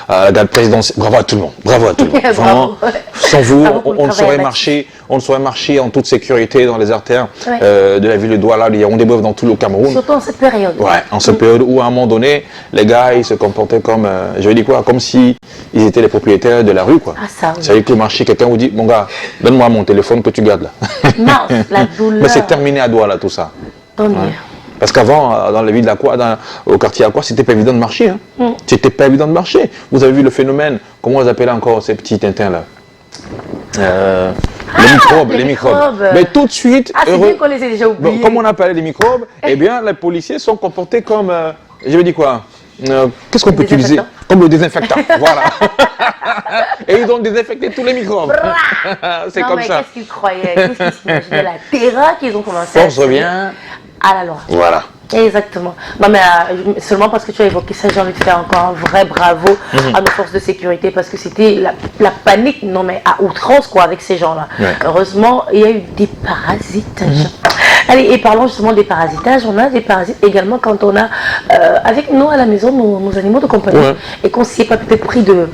à la garde présidentielle. Bravo à tout le monde. Bravo à tout le monde. Vraiment, sans vous, on ne saurait marcher en toute sécurité dans les artères de la ville de Douala. Il y a des bœufs dans tout le Cameroun. Surtout en cette période. Ouais, en cette période où à un moment donné, les gars, ils se comportaient comme, je vais dire quoi, comme si ils étaient les propriétaires de la rue, quoi. Ah, ça, oui. Ça veut dire que le marché, quelqu'un vous dit, mon gars, donne-moi mon téléphone que tu gardes là. Non, la douleur. Mais c'est terminé à Douala, tout ça. Tant mieux. Parce qu'avant, dans la ville d'Aqua, au quartier Aqua, c'était pas évident de marcher. Hein. C'était pas évident de marcher. Vous avez vu le phénomène, comment on appellent encore ces petits tintins là les microbes. Mais tout de suite, c'est bien qu'on les ait déjà oubliés. Bon, comme on appelle les microbes, eh bien, les policiers sont comportés comme, je vais dire quoi, qu'est-ce qu'on peut utiliser? Comme le désinfectant, voilà. Et ils ont désinfecté tous les microbes. C'est comme ça. Qu'est-ce qu'ils croyaient? Qu'est-ce qu'ils s'imaginaient? La terreur qu'ils ont commencé Force revient à la loi. Voilà. Exactement. Non mais seulement parce que tu as évoqué ça, j'ai envie de faire encore un vrai bravo à nos forces de sécurité parce que c'était la panique, non mais à outrance quoi avec ces gens-là. Heureusement, il y a eu des parasites. Allez, et parlons justement des parasitages, on a des parasites également quand on a avec nous à la maison nos animaux de compagnie et qu'on ne s'y est pas peut-être pris de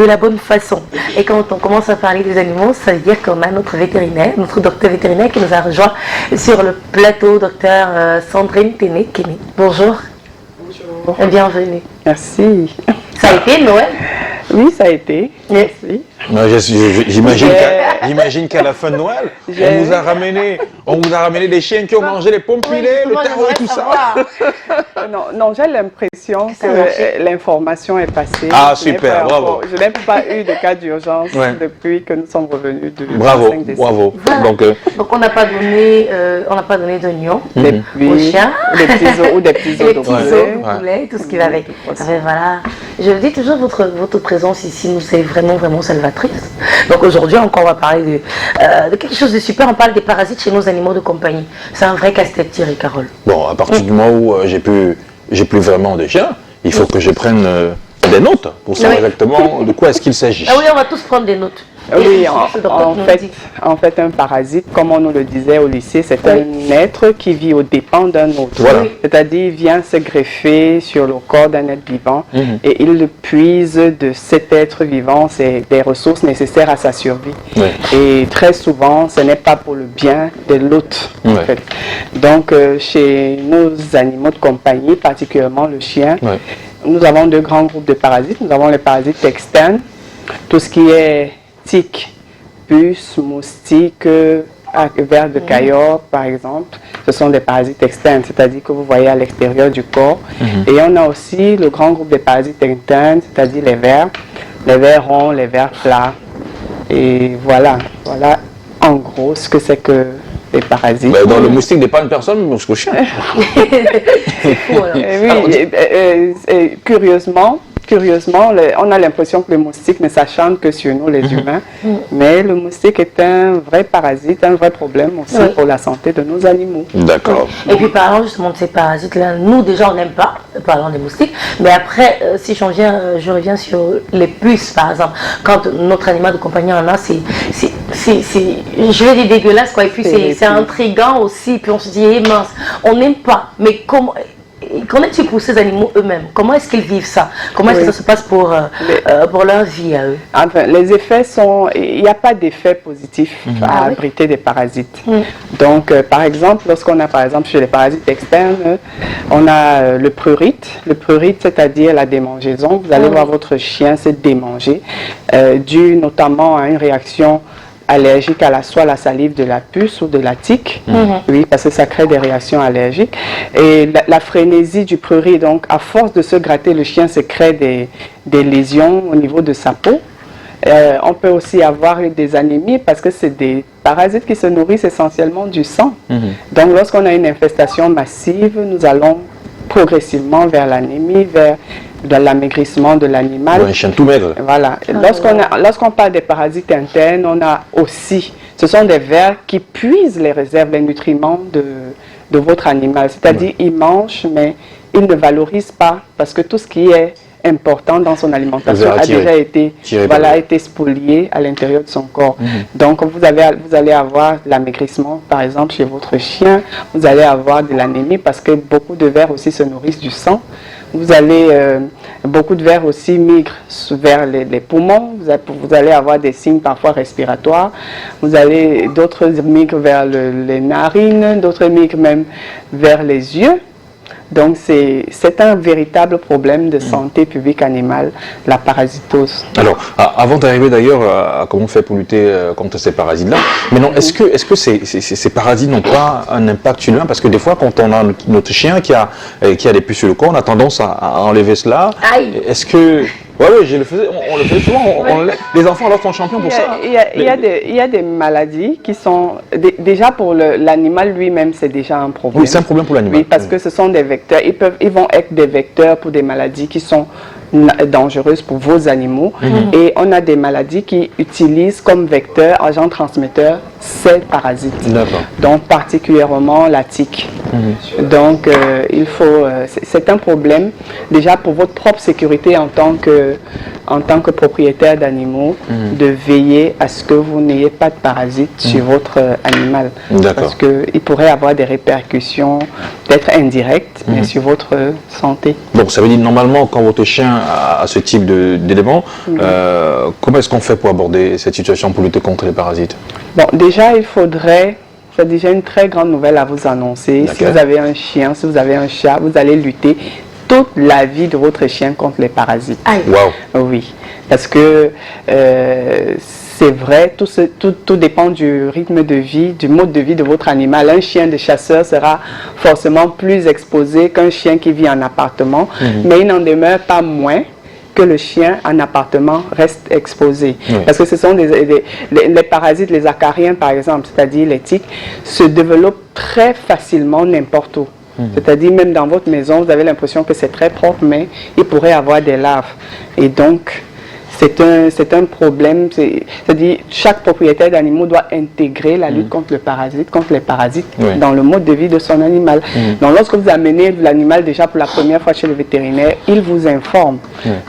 la bonne façon. Et quand on commence à parler des animaux, ça veut dire qu'on a notre vétérinaire, notre docteur vétérinaire qui nous a rejoint sur le plateau, docteur Sandrine Téné. Bonjour. Bonjour. Et bienvenue. Merci. Ça a été Noël? Oui, ça a été. Merci. J'imagine qu'à la fin de Noël, on vous a ramené des chiens qui ont mangé les pommes pilées, le terreau et tout ça. Non, j'ai l'impression que l'information est passée. Ah, super, bravo. Je n'ai pas eu de cas d'urgence depuis que nous sommes revenus de Bravo, 5 décembre. bravo. Voilà. Donc on n'a pas donné d'oignons aux chiens. Des petits os ou des petits os de poulet, tout ce qui va avec. Voilà. Je dis toujours, votre présence ici nous est vraiment salvatrice. Donc aujourd'hui encore on va parler de quelque chose de super, on parle des parasites chez nos animaux de compagnie. C'est un vrai casse-tête, Thierry Carole. Bon, à partir du moment où j'ai plus vraiment de chiens, il faut que je prenne des notes pour savoir exactement de quoi est-ce qu'il s'agit. Ah oui, on va tous prendre des notes. Oui, en fait, un parasite, comme on nous le disait au lycée, c'est un être qui vit aux dépens d'un autre. Voilà. C'est-à-dire, il vient se greffer sur le corps d'un être vivant et il puise de cet être vivant des ressources nécessaires à sa survie. Et très souvent, ce n'est pas pour le bien de l'autre. En fait. Donc, chez nos animaux de compagnie, particulièrement le chien, nous avons deux grands groupes de parasites. Nous avons les parasites externes, tout ce qui est tiques, puces, moustiques, vers de Cayor par exemple, ce sont des parasites externes, c'est-à-dire que vous voyez à l'extérieur du corps. Et on a aussi le grand groupe des parasites internes, c'est-à-dire les vers ronds, les vers plats. Et voilà en gros ce que c'est que les parasites. Dans le moustique n'est pas une personne, mais c'est le chien. C'est fou alors. Curieusement, on a l'impression que le moustique ne s'acharne que sur nous, les humains. Mais le moustique est un vrai parasite, un vrai problème aussi pour la santé de nos animaux. D'accord. Et puis parlons justement de ces parasites-là. Nous, déjà, on n'aime pas, parlons des moustiques. Mais après, si je reviens sur les puces, par exemple. Quand notre animal de compagnie en a, je vais dire dégueulasse, quoi. Et puis c'est intriguant aussi. Puis on se dit, mince, on n'aime pas. Mais comment... Qu'en est-il pour ces animaux eux-mêmes? Comment est-ce qu'ils vivent ça? Comment est-ce que ça se passe pour leur vie à eux? Enfin, les effets sont... Il n'y a pas d'effet positif à abriter des parasites. Donc, par exemple, lorsqu'on a, par exemple, chez les parasites externes, on a le prurite. Le prurite, c'est-à-dire la démangeaison. Vous allez voir votre chien se démanger, dû notamment à une réaction allergique à soit la salive de la puce ou de la tique, oui, parce que ça crée des réactions allergiques. Et la frénésie du prurite, donc à force de se gratter, le chien se crée des lésions au niveau de sa peau. On peut aussi avoir des anémies parce que c'est des parasites qui se nourrissent essentiellement du sang. Donc lorsqu'on a une infestation massive, nous allons progressivement vers l'anémie, vers l'amaigrissement de l'animal. Un chien tout maigre. Voilà. Lorsqu'on parle des parasites internes, on a aussi, ce sont des vers qui puisent les réserves, les nutriments de votre animal. C'est-à-dire, ils mangent, mais ils ne valorisent pas, parce que tout ce qui est important dans son alimentation a déjà été spolié à l'intérieur de son corps. Donc, vous allez avoir de l'amaigrissement, par exemple, chez votre chien. Vous allez avoir de l'anémie parce que beaucoup de vers aussi se nourrissent du sang. Vous allez Beaucoup de vers aussi migrent vers les poumons. Vous allez avoir des signes parfois respiratoires. D'autres migrent vers les narines, d'autres migrent même vers les yeux. Donc c'est un véritable problème de santé publique animale, la parasitose. Alors, avant d'arriver d'ailleurs à comment on fait pour lutter contre ces parasites-là, mais non, est-ce que ces parasites n'ont pas un impact sur l'humain? Parce que des fois, quand on a notre chien qui a des puces sur le corps, on a tendance à enlever cela. Est-ce que... Oui, on le fait souvent. Les enfants alors sont champions pour ça. Il y a des maladies qui sont... Déjà pour l'animal lui-même, c'est déjà un problème. Oui, c'est un problème pour l'animal. Oui, parce que ce sont des vecteurs. Ils vont être des vecteurs pour des maladies qui sont dangereuses pour vos animaux. Et on a des maladies qui utilisent comme vecteur, agent transmetteur, ces parasites. Donc particulièrement la tique. Donc c'est un problème déjà pour votre propre sécurité en tant que propriétaire d'animaux, de veiller à ce que vous n'ayez pas de parasites sur votre animal. Parce qu'il pourrait avoir des répercussions peut-être indirectes, mais sur votre santé. Donc ça veut dire normalement quand votre chien a ce type d'éléments, comment est-ce qu'on fait pour aborder cette situation pour lutter contre les parasites? Bon, déjà il faudrait... C'est déjà une très grande nouvelle à vous annoncer. Si vous avez un chien, si vous avez un chat, vous allez lutter toute la vie de votre chien contre les parasites. Wow. Oui, parce que c'est vrai, tout dépend du rythme de vie, du mode de vie de votre animal. Un chien de chasseur sera forcément plus exposé qu'un chien qui vit en appartement, mais il n'en demeure pas moins que le chien en appartement reste exposé. Parce que ce sont les parasites, les acariens par exemple, c'est-à-dire les tiques, se développent très facilement n'importe où. C'est-à-dire même dans votre maison, vous avez l'impression que c'est très propre, mais il pourrait avoir des larves. Et donc, c'est un problème. C'est-à-dire chaque propriétaire d'animaux doit intégrer la lutte contre les parasites dans le mode de vie de son animal. Donc lorsque vous amenez l'animal déjà pour la première fois chez le vétérinaire, il vous informe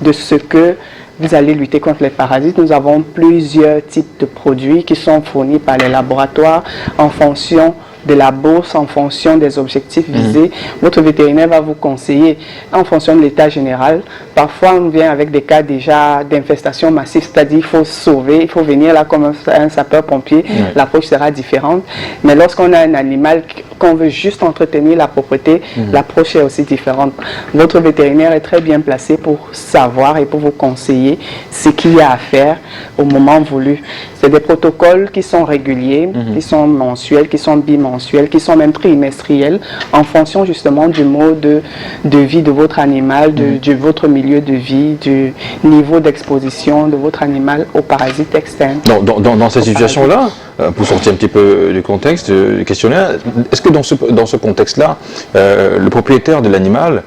de ce que vous allez lutter contre les parasites. Nous avons plusieurs types de produits qui sont fournis par les laboratoires en fonction de la bourse, en fonction des objectifs visés. Votre vétérinaire va vous conseiller en fonction de l'état général. Parfois, on vient avec des cas déjà d'infestation massive, c'est-à-dire il faut sauver, il faut venir là comme un sapeur-pompier. L'approche sera différente. Mais lorsqu'on a un animal qu'on veut juste entretenir la propreté, l'approche est aussi différente. Votre vétérinaire est très bien placé pour savoir et pour vous conseiller ce qu'il y a à faire au moment voulu. C'est des protocoles qui sont réguliers, qui sont mensuels, qui sont bimensuels, qui sont même trimestriels, en fonction justement du mode de vie de votre animal, de votre milieu de vie, du niveau d'exposition de votre animal aux parasites externes. Dans cette situation-là, pour sortir un petit peu du contexte du questionnaire, est-ce que dans ce contexte-là, le propriétaire de l'animal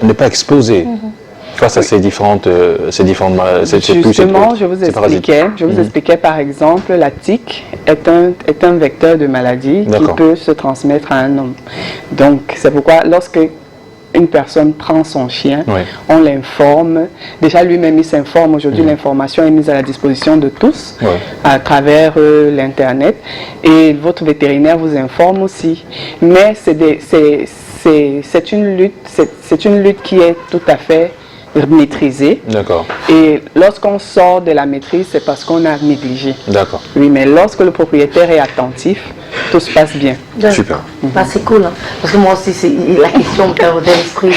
n'est pas exposé face à ces différentes Justement, je vous expliquais par exemple, la tique est un vecteur de maladie qui peut se transmettre à un homme. Donc, c'est pourquoi lorsque une personne prend son chien, on l'informe. Déjà lui-même, il s'informe. Aujourd'hui, l'information est mise à la disposition de tous à travers l'Internet. Et votre vétérinaire vous informe aussi. Mais c'est une lutte qui est tout à fait maîtrisée. Et lorsqu'on sort de la maîtrise, c'est parce qu'on a négligé. Oui, mais lorsque le propriétaire est attentif, tout se passe bien. Super. Bah, c'est cool, hein. Parce que moi aussi, c'est la question de l'esprit.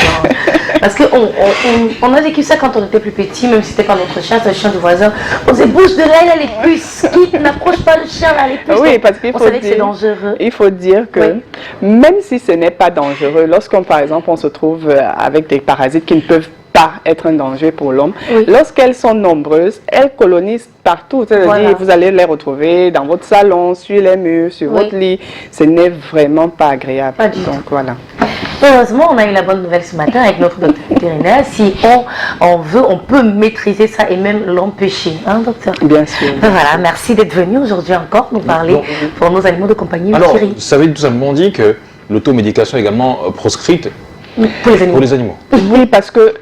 Parce qu'on a vécu ça quand on était plus petit, même si c'était pas notre chien, c'est le chien du voisin. On se bouge de là, il a les puces. Qui n'approche pas le chien, là, les puces. Oui, parce qu'il faut dire que c'est dangereux. Il faut dire que même si ce n'est pas dangereux, lorsqu'on, par exemple, on se trouve avec des parasites qui ne peuvent pas être un danger pour l'homme. Lorsqu'elles sont nombreuses, elles colonisent partout. C'est-à-dire vous allez les retrouver dans votre salon, sur les murs, sur votre lit. Ce n'est vraiment pas agréable. Donc voilà. Heureusement, on a eu la bonne nouvelle ce matin avec notre docteur vétérinaire. Si on veut, on peut maîtriser ça et même l'empêcher, hein, docteur? Bien sûr. Voilà, merci d'être venu aujourd'hui encore nous parler pour nos animaux de compagnie. Alors, ça veut tout simplement dire que l'automédication est également proscrite pour les animaux. Oui, parce que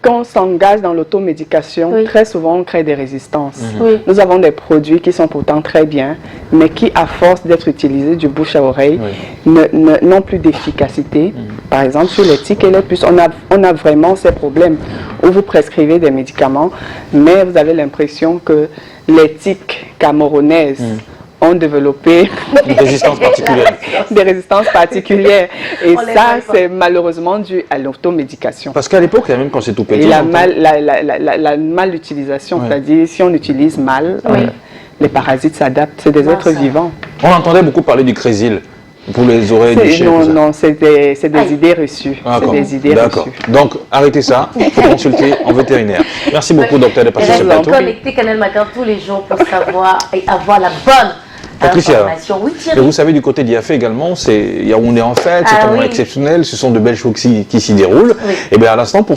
quand on s'engage dans l'automédication, Oui. très souvent on crée des résistances. Oui. Nous avons des produits qui sont pourtant très bien, mais qui, à force d'être utilisés du bouche à oreille, n'ont plus d'efficacité. Par exemple, sur les tiques et les puces, on a vraiment ces problèmes où vous prescrivez des médicaments, mais vous avez l'impression que les tiques camerounaises ont développé Une résistance particulière. des résistances particulières. Et On les ça, voit pas. c'est malheureusement dû à l'automédication. Parce qu'à l'époque, même quand c'est tout petit, Et la, on entend- la mal-utilisation, Ouais. c'est-à-dire si on utilise mal, les parasites s'adaptent, c'est des Non, êtres ça. vivants. on entendait beaucoup parler du crésil pour les oreilles du chien. Non, tout ça. non, c'est des Aïe. idées reçues. Ah, C'est d'accord. des idées D'accord. reçues. Donc, arrêtez ça, il faut consulter en vétérinaire. Merci beaucoup, docteur, de passer sur Restez le plateau. connectés Canal Matin tous les jours pour savoir et avoir la bonne Patricia, information. Oui, et Thierry. vous savez, du côté d'IAFE également, on est en fête, c'est Ah un moment oui. exceptionnel, ce sont de belles choses qui s'y déroulent. Oui. Et bien à l'instant, pour